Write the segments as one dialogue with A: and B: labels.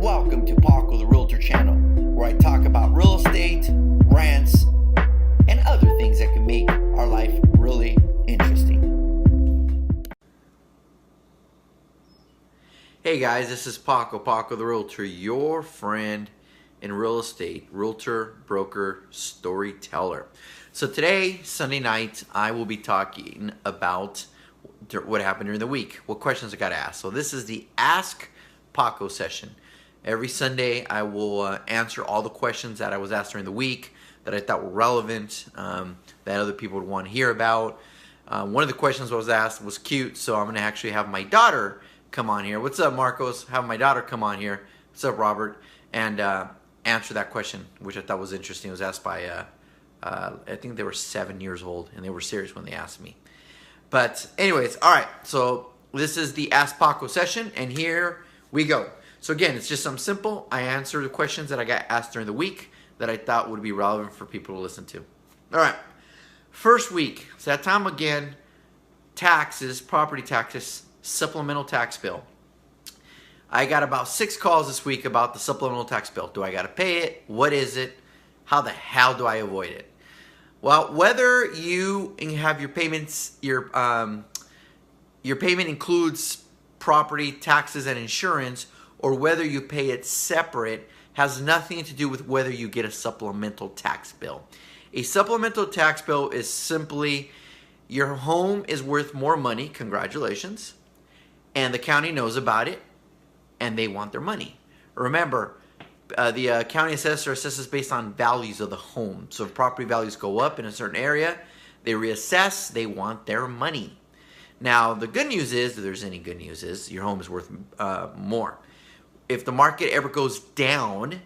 A: Welcome to Paco the Realtor channel, where I talk about real estate, rants, and other things that can make our life really interesting. Hey guys, this is Paco the Realtor, your friend in real estate, realtor, broker, storyteller. So today, Sunday night, I will be talking about what happened during the week, what questions I got asked. So this is the Ask Paco session. Every Sunday, I will answer all the questions that I was asked during the week that I thought were relevant, that other people would want to hear about. One of the questions I was asked was cute, so I'm going to actually have my daughter come on here. What's up, Marcos? Have my daughter come on here. What's up, Robert? And answer that question, which I thought was interesting. It was asked by, I think they were 7 years old, and they were serious when they asked me. But anyways, all right, so this is the Ask Paco session, and here we go. So again, it's just something simple. I answer the questions that I got asked during the week that I thought would be relevant for people to listen to. All right, first week, it's that time again, taxes, property taxes, supplemental tax bill. I got about 6 calls this week about the supplemental tax bill. Do I got to pay it? What is it? How the hell do I avoid it? Well, whether you have your payments, your payment includes property taxes and insurance, or whether you pay it separate, has nothing to do with whether you get a supplemental tax bill. A supplemental tax bill is simply your home is worth more money, congratulations, and the county knows about it, and they want their money. Remember, the county assessor assesses based on values of the home. So if property values go up in a certain area, they reassess, they want their money. Now, the good news is, if there's any good news, is your home is worth more. If the market ever goes down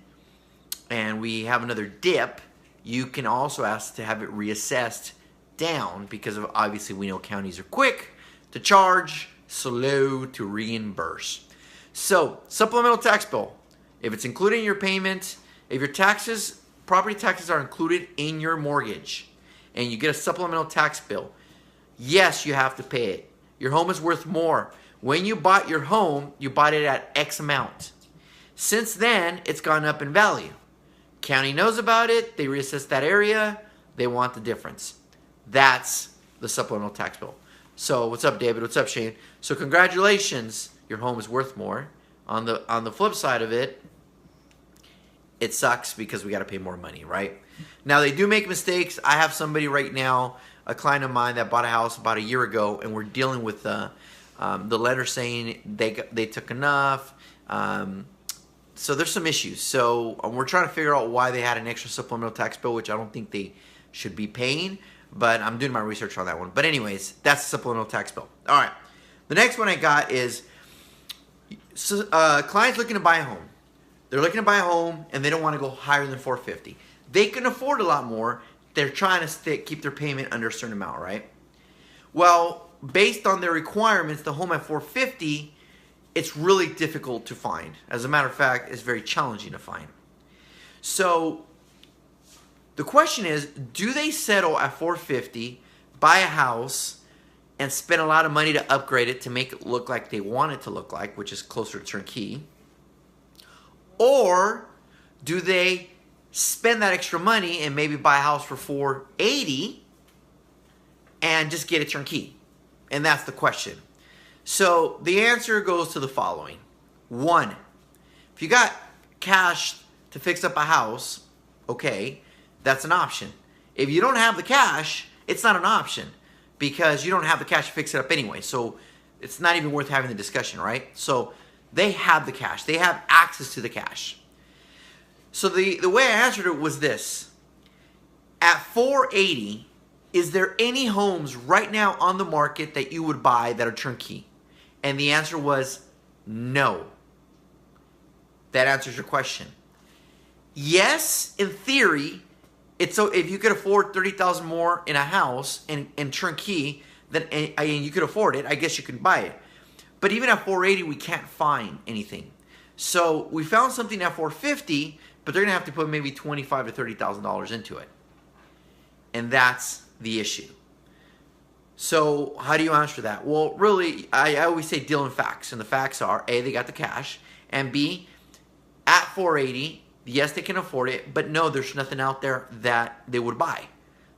A: and we have another dip, you can also ask to have it reassessed down, because of, obviously we know counties are quick to charge, slow to reimburse. So, supplemental tax bill. If it's included in your payment, if your taxes, property taxes are included in your mortgage, and you get a supplemental tax bill, yes, you have to pay it. Your home is worth more. When you bought your home, you bought it at X amount. Since then, it's gone up in value. County knows about it. They reassess that area. They want the difference. That's the supplemental tax bill. So, what's up, David? What's up, Shane? So, congratulations. Your home is worth more. On the flip side of it, it sucks because we got to pay more money, right? Now, they do make mistakes. I have somebody right now, a client of mine that bought a house about a year ago, and we're dealing with the letter saying they took enough. So there's some issues. So we're trying to figure out why they had an extra supplemental tax bill, which I don't think they should be paying, but I'm doing my research on that one. But anyways, that's the supplemental tax bill. All right. The next one I got is clients looking to buy a home. They're looking to buy a home, and they don't want to go higher than $450,000. They can afford a lot more. They're trying to keep their payment under a certain amount, right? Well, based on their requirements, the home at $450,000, it's really difficult to find. As a matter of fact, it's very challenging to find. So the question is, do they settle at $450,000, buy a house, and spend a lot of money to upgrade it to make it look like they want it to look like, which is closer to turnkey? Or do they spend that extra money and maybe buy a house for $480,000 and just get it turnkey? And that's the question. So the answer goes to the following. 1, if you got cash to fix up a house, okay, that's an option. If you don't have the cash, it's not an option, because you don't have the cash to fix it up anyway. So it's not even worth having the discussion, right? So they have the cash. They have access to the cash. So the way I answered it was this. At $480,000, is there any homes right now on the market that you would buy that are turnkey? And the answer was no. That answers your question. Yes, in theory, so if you could afford $30,000 more in a house and turnkey, then and you could afford it, I guess you can buy it. But even at $480,000, we can't find anything. So we found something at $450,000, but they're gonna have to put maybe $25,000 to $30,000 into it, and that's the issue. So how do you answer that? Well, really, I always say deal in facts, and the facts are A, they got the cash, and B, at 480. Yes, they can afford it, but no, there's nothing out there that they would buy.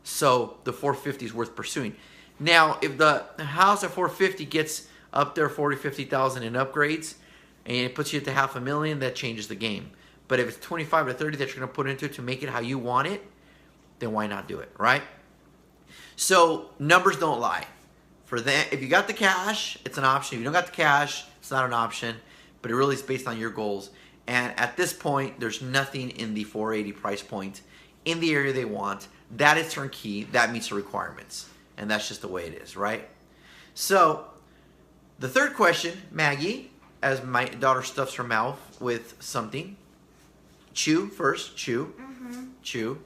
A: So the 450 is worth pursuing. Now, if the house at 450 gets up there 40, 50,000 in upgrades, and it puts you at the $500,000, that changes the game. But if it's 25 to 30 that you're going to put into it to make it how you want it, then why not do it, right? So numbers don't lie. For that, if you got the cash, it's an option. If you don't got the cash, it's not an option. But it really is based on your goals. And at this point, there's nothing in the 480 price point in the area they want. That is turnkey. That meets the requirements. And that's just the way it is, right? So the third question, Maggie, as my daughter stuffs her mouth with something. Chew first. Chew. Chew.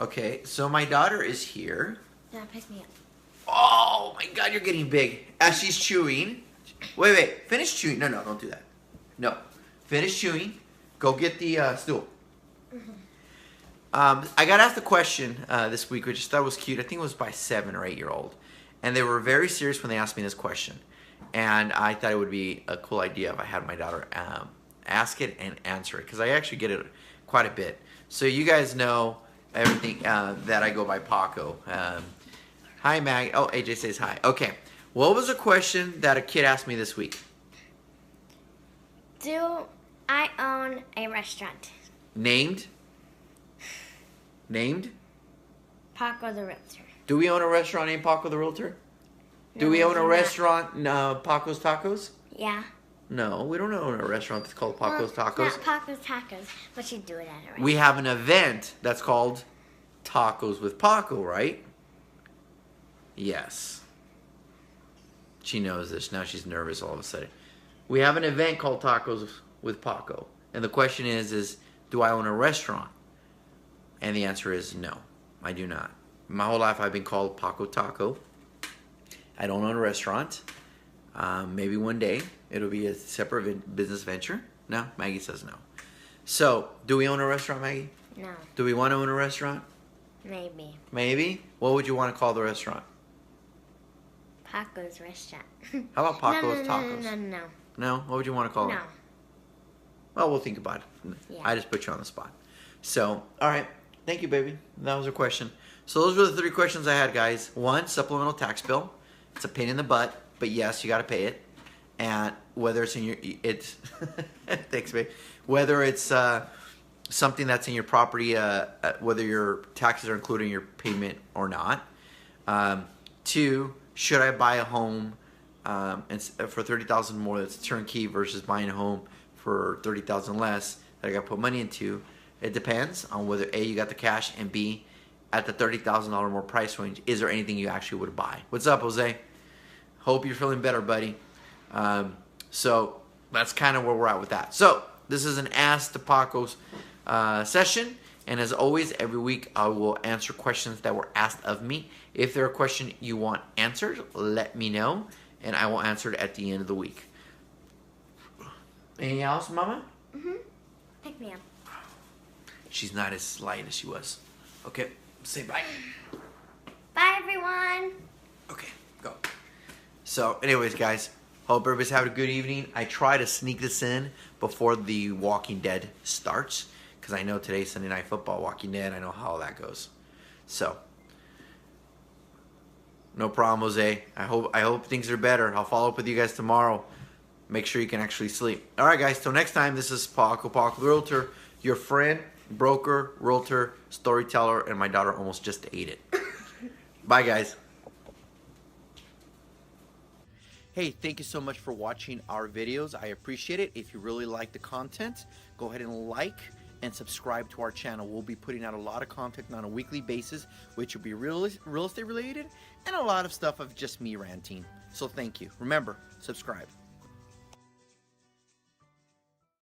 A: Okay, so my daughter is here.
B: Yeah, pick me up.
A: Oh my God, you're getting big. As she's chewing. Wait. Finish chewing. No, don't do that. No. Finish chewing. Go get the stool. I got asked a question this week, which I thought was cute. I think it was by 7 or 8 year old. And they were very serious when they asked me this question. And I thought it would be a cool idea if I had my daughter ask it and answer it. Because I actually get it quite a bit. So you guys know everything that I go by Paco. Hi, Mag. Oh, AJ says hi. Okay. What was a question that a kid asked me this week?
B: Do I own a restaurant?
A: Named?
B: Paco the Realtor.
A: Do we own a restaurant named Paco the Realtor? Do we own a restaurant, Paco's Tacos?
B: Yeah.
A: No, we don't own a restaurant that's called Paco's Tacos.
B: Not Paco's Tacos, but you do it at a restaurant.
A: We have an event that's called Tacos with Paco, right? Yes. She knows this. Now she's nervous all of a sudden. We have an event called Tacos with Paco. And the question is do I own a restaurant? And the answer is no, I do not. My whole life I've been called Paco Taco. I don't own a restaurant. Maybe one day it'll be a separate business venture. No, Maggie says no. So, do we own a restaurant, Maggie?
B: No.
A: Do we want to own a restaurant?
B: Maybe.
A: Maybe? What would you want to call the restaurant?
B: Paco's Restaurant.
A: How about Paco's Tacos?
B: No.
A: No? What would you want to call it?
B: No.
A: Well, we'll think about it.
B: Yeah.
A: I just put you on the spot. So, all right. Thank you, baby. That was a question. So those were the 3 questions I had, guys. 1, supplemental tax bill. It's a pain in the butt, but yes, you got to pay it. And whether it's in your, it's, thanks, babe. Whether it's something that's in your property, whether your taxes are included in your payment or not. 2, should I buy a home for $30,000 more that's turnkey versus buying a home for $30,000 less that I got to put money into? It depends on whether A, you got the cash, and B, at the $30,000 more price range, is there anything you actually would buy? What's up, Jose? Hope you're feeling better, buddy. So that's kind of where we're at with that. So this is an Ask to Paco's session. And as always, every week I will answer questions that were asked of me. If there are questions you want answered, let me know, and I will answer it at the end of the week. Anything else, Mama?
B: Pick me up.
A: She's not as light as she was. Okay, say bye.
B: Bye, everyone.
A: Okay, go. So, anyways, guys, hope everybody's having a good evening. I try to sneak this in before The Walking Dead starts, because I know today's Sunday Night Football, Walking Dead. I know how that goes. So, no problem, Jose. I hope things are better. I'll follow up with you guys tomorrow. Make sure you can actually sleep. All right, guys. Till next time, this is Paco the Realtor, your friend, broker, realtor, storyteller, and my daughter almost just ate it. Bye, guys. Hey, thank you so much for watching our videos. I appreciate it. If you really like the content, go ahead and like and subscribe to our channel. We'll be putting out a lot of content on a weekly basis, which will be real estate related and a lot of stuff of just me ranting. So thank you. Remember, subscribe.